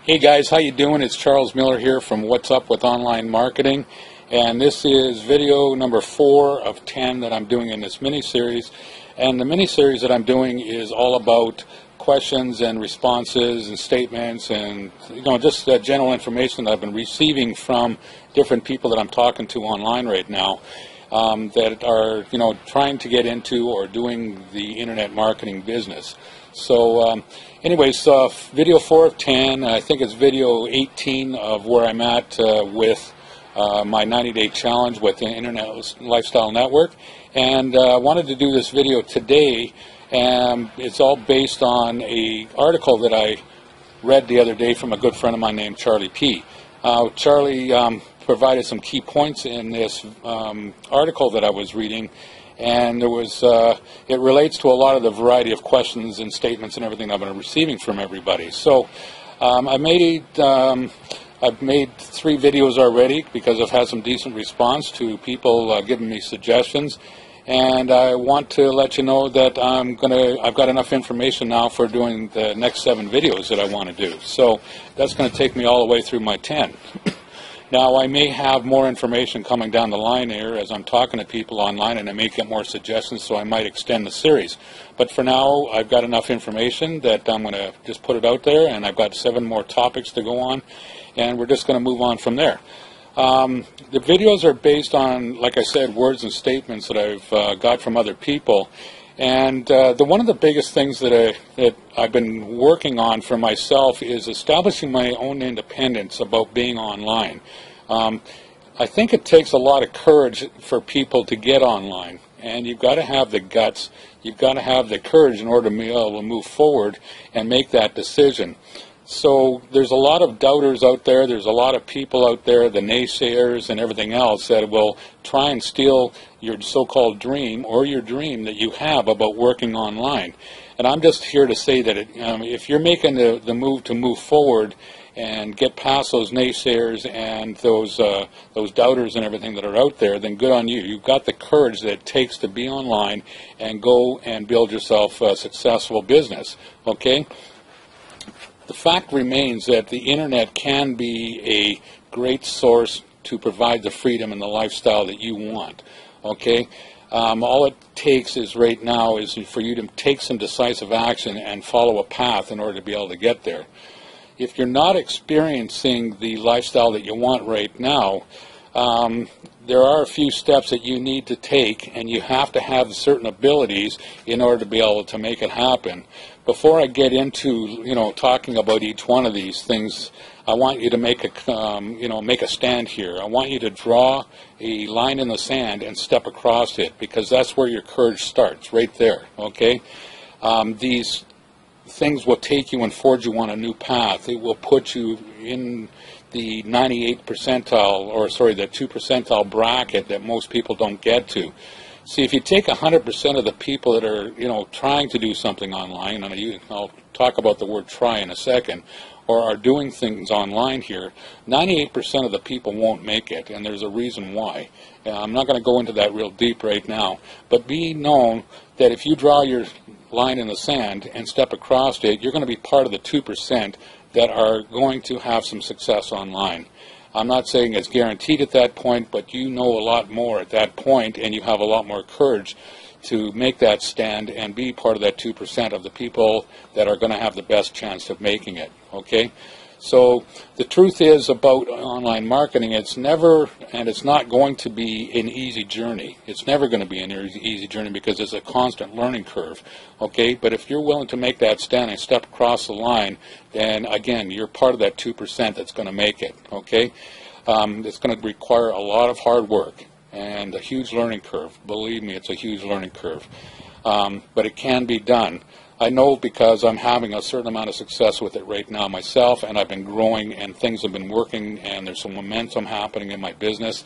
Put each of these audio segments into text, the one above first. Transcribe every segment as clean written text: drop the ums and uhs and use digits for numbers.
Hey guys, how you doing? It's Charles Miller here from What's Up with Online Marketing, and this is video number 4 of 10 that I'm doing in this mini-series. And the mini-series that I'm doing is all about questions and responses and statements and just general information that I've been receiving from different people that I'm talking to online right now that are trying to get into or doing the internet marketing business. So anyways, video 4 of 10, I think it's video 18 of where I'm at with my 90-day challenge with the Internet Lifestyle Network. And I wanted to do this video today, and it's all based on an article that I read the other day from a good friend of mine named Charlie P. Charlie provided some key points in this article that I was reading, and there was it relates to a lot of the variety of questions and statements and everything I've been receiving from everybody. So I've made 3 videos already because I've had some decent response to people giving me suggestions, and I want to let you know that I've got enough information now for doing the next 7 videos that I want to do. So that's going to take me all the way through my 10. Now, I may have more information coming down the line here as I'm talking to people online, and I may get more suggestions, so I might extend the series. But for now, I've got enough information that I'm going to just put it out there, and I've got 7 more topics to go on, and we're just going to move on from there. The videos are based on, like I said, words and statements that I've got from other people. And one of the biggest things that I've been working on for myself is establishing my own independence about being online. I think it takes a lot of courage for people to get online, and you've got to have the guts, you've got to have the courage in order to be able to move forward and make that decision. So there's a lot of doubters out there, there's a lot of people out there, the naysayers and everything else, that will try and steal your so-called dream or your dream that you have about working online. And I'm just here to say that if you're making the move to move forward and get past those naysayers and those doubters and everything that are out there, then good on you. You've got the courage that it takes to be online and go and build yourself a successful business. Okay? The fact remains that the internet can be a great source to provide the freedom and the lifestyle that you want. Okay? All it takes is right now is for you to take some decisive action and follow a path in order to be able to get there. If you're not experiencing the lifestyle that you want right now, there are a few steps that you need to take, and you have to have certain abilities in order to be able to make it happen. Before I get into talking about each one of these things, I want you to make a stand here. I want you to draw a line in the sand and step across it, because that's where your courage starts, right there. Okay, these things will take you and forge you on a new path. It will put you in the 98th percentile, or sorry, the 2 percentile bracket that most people don't get to. See, if you take 100% of the people that are, trying to do something online, and I'll talk about the word try in a second, or are doing things online here, 98% of the people won't make it, and there's a reason why. I'm not going to go into that real deep right now, but be known that if you draw your line in the sand and step across it, you're going to be part of the 2% that are going to have some success online. I'm not saying it's guaranteed at that point, but you know a lot more at that point, and you have a lot more courage to make that stand and be part of that 2% of the people that are going to have the best chance of making it. Okay? So the truth is about online marketing, it's never, and it's not going to be an easy journey. It's never going to be an easy journey because it's a constant learning curve. Okay? But if you're willing to make that stand and step across the line, then again, you're part of that 2% that's going to make it. Okay? It's going to require a lot of hard work and a huge learning curve. Believe me, it's a huge learning curve. But it can be done. I know because I'm having a certain amount of success with it right now myself, and I've been growing, and things have been working, and there's some momentum happening in my business.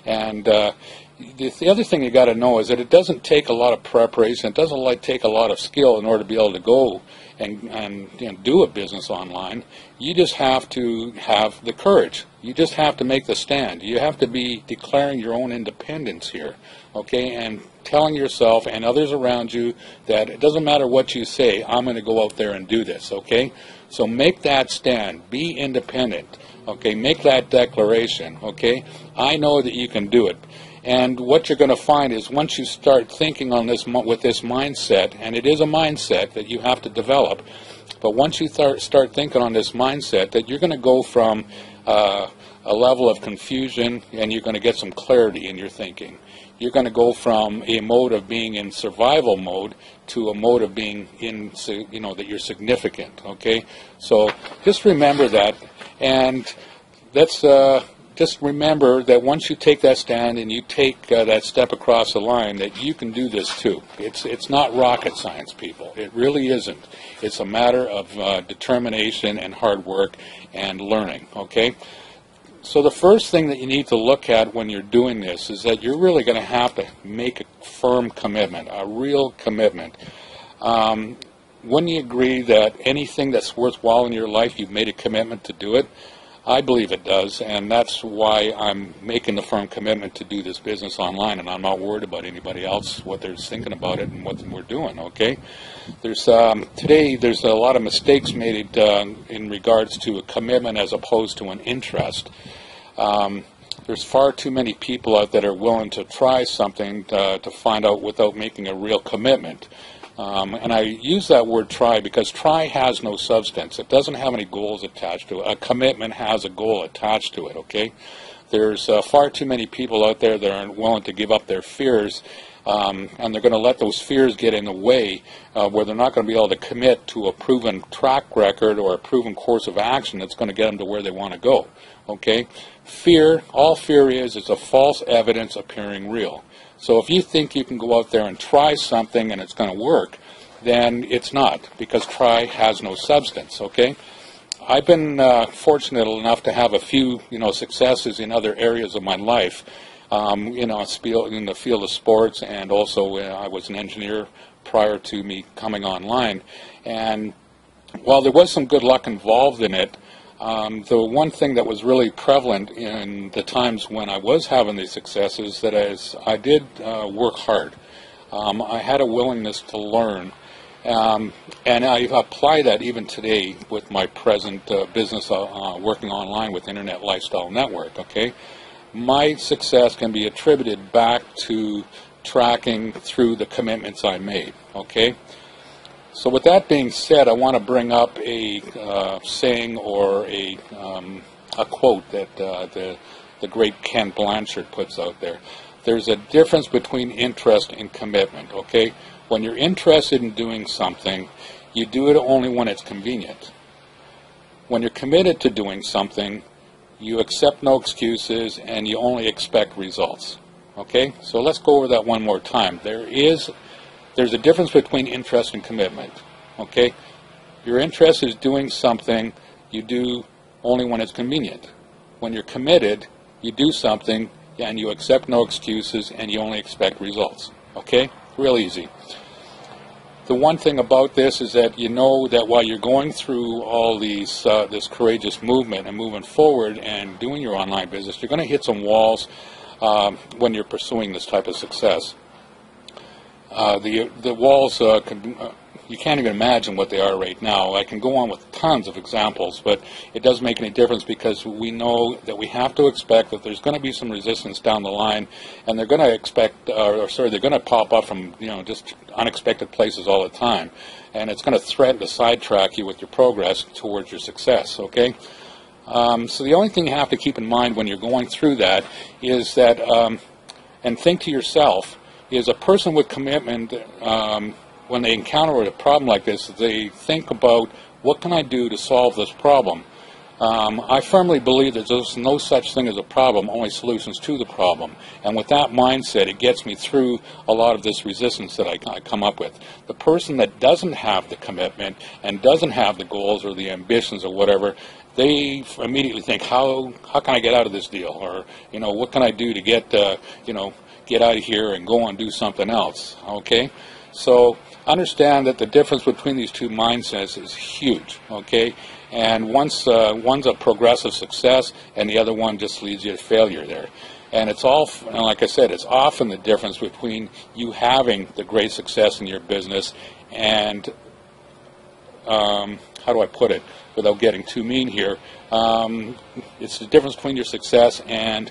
And the other thing you got to know is that it doesn't take a lot of preparation. It doesn't take a lot of skill in order to be able to go and do a business online. You just have to have the courage. You just have to make the stand. You have to be declaring your own independence here, okay, and telling yourself and others around you that it doesn't matter what you say, I'm going to go out there and do this, okay? So make that stand. Be independent. Okay, make that declaration. Okay, I know that you can do it. And what you're going to find is once you start thinking on this with this mindset, and it is a mindset that you have to develop, but once you start thinking on this mindset, that you're going to go from a level of confusion and you're going to get some clarity in your thinking. You're going to go from a mode of being in survival mode to a mode of being in, that you're significant, okay? So just remember that, and that's just remember that once you take that stand and you take that step across the line, that you can do this too. It's not rocket science, people. It really isn't. It's a matter of determination and hard work and learning, okay? So the first thing that you need to look at when you're doing this is that you're really going to have to make a firm commitment, a real commitment. Wouldn't you agree that anything that's worthwhile in your life, you've made a commitment to do it? I believe it does, and that's why I'm making the firm commitment to do this business online, and I'm not worried about anybody else, what they're thinking about it and what we're doing, okay? Today there's a lot of mistakes made in regards to a commitment as opposed to an interest. There's far too many people out that are willing to try something to find out without making a real commitment. And I use that word try because try has no substance. It doesn't have any goals attached to it. A commitment has a goal attached to it, okay? There's far too many people out there that aren't willing to give up their fears, and they're going to let those fears get in the way where they're not going to be able to commit to a proven track record or a proven course of action that's going to get them to where they want to go, okay? Fear, all fear is a false evidence appearing real. So if you think you can go out there and try something and it's going to work, then it's not, because try has no substance, okay? I've been fortunate enough to have a few, successes in other areas of my life, in the field of sports, and also I was an engineer prior to me coming online. And while there was some good luck involved in it, the one thing that was really prevalent in the times when I was having these successes that I did work hard. I had a willingness to learn, and I apply that even today with my present business working online with Internet Lifestyle Network, okay? My success can be attributed back to tracking through the commitments I made, okay? So with that being said, I want to bring up a saying or a quote that the great Ken Blanchard puts out there. There's a difference between interest and commitment, okay? When you're interested in doing something, you do it only when it's convenient. When you're committed to doing something, you accept no excuses and you only expect results, okay? So let's go over that one more time. There's a difference between interest and commitment, okay? Your interest is doing something you do only when it's convenient. When you're committed, you do something and you accept no excuses and you only expect results, okay? Real easy. The one thing about this is that you know that while you're going through all these this courageous movement and moving forward and doing your online business, you're going to hit some walls when you're pursuing this type of success. The walls, you can't even imagine what they are right now. I can go on with tons of examples, but it doesn't make any difference because we know that we have to expect that there's going to be some resistance down the line, and they're going to they're going to pop up from just unexpected places all the time, and it's going to threaten to sidetrack you with your progress towards your success. Okay. So the only thing you have to keep in mind when you're going through that is that, and think to yourself, is a person with commitment, when they encounter a problem like this, they think about, what can I do to solve this problem? I firmly believe that there's no such thing as a problem, only solutions to the problem. And with that mindset, it gets me through a lot of this resistance that I come up with. The person that doesn't have the commitment and doesn't have the goals or the ambitions or whatever, they immediately think, how can I get out of this deal? Or, what can I do to get out of here and go and do something else, okay? So understand that the difference between these two mindsets is huge, okay? And one's a progressive success, and the other one just leads you to failure there. And it's all, and like I said, it's often the difference between you having the great success in your business and how do I put it without getting too mean here? It's the difference between your success and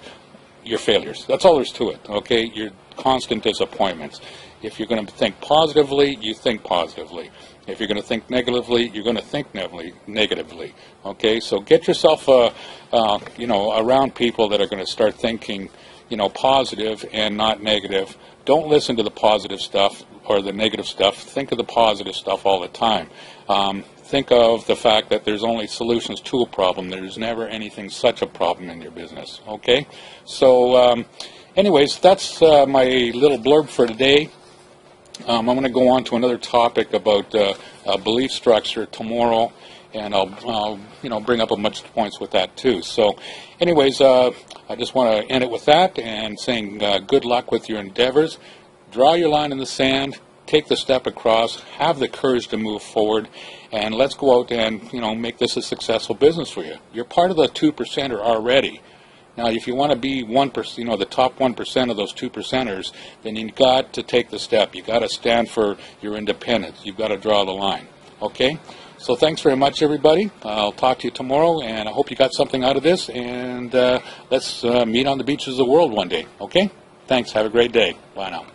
your failures. That's all there's to it, okay? Your constant disappointments. If you're going to think positively, you think positively. If you're going to think negatively, you're going to think negatively. Okay, so get yourself, around people that are going to start thinking, positive and not negative. Don't listen to the positive stuff or the negative stuff. Think of the positive stuff all the time. Think of the fact that there's only solutions to a problem. There's never anything such a problem in your business. Okay, so anyways, that's my little blurb for today. I'm going to go on to another topic about belief structure tomorrow, and I'll bring up a bunch of points with that too. So anyways, I just want to end it with that and saying good luck with your endeavors. Draw your line in the sand, take the step across, have the courage to move forward, and let's go out and make this a successful business for you. You're part of the 2%er already. Now, if you want to be 1%, the top 1% of those 2%ers, then you've got to take the step. You've got to stand for your independence. You've got to draw the line. Okay? So thanks very much, everybody. I'll talk to you tomorrow, and I hope you got something out of this, and let's meet on the beaches of the world one day. Okay? Thanks. Have a great day. Bye now.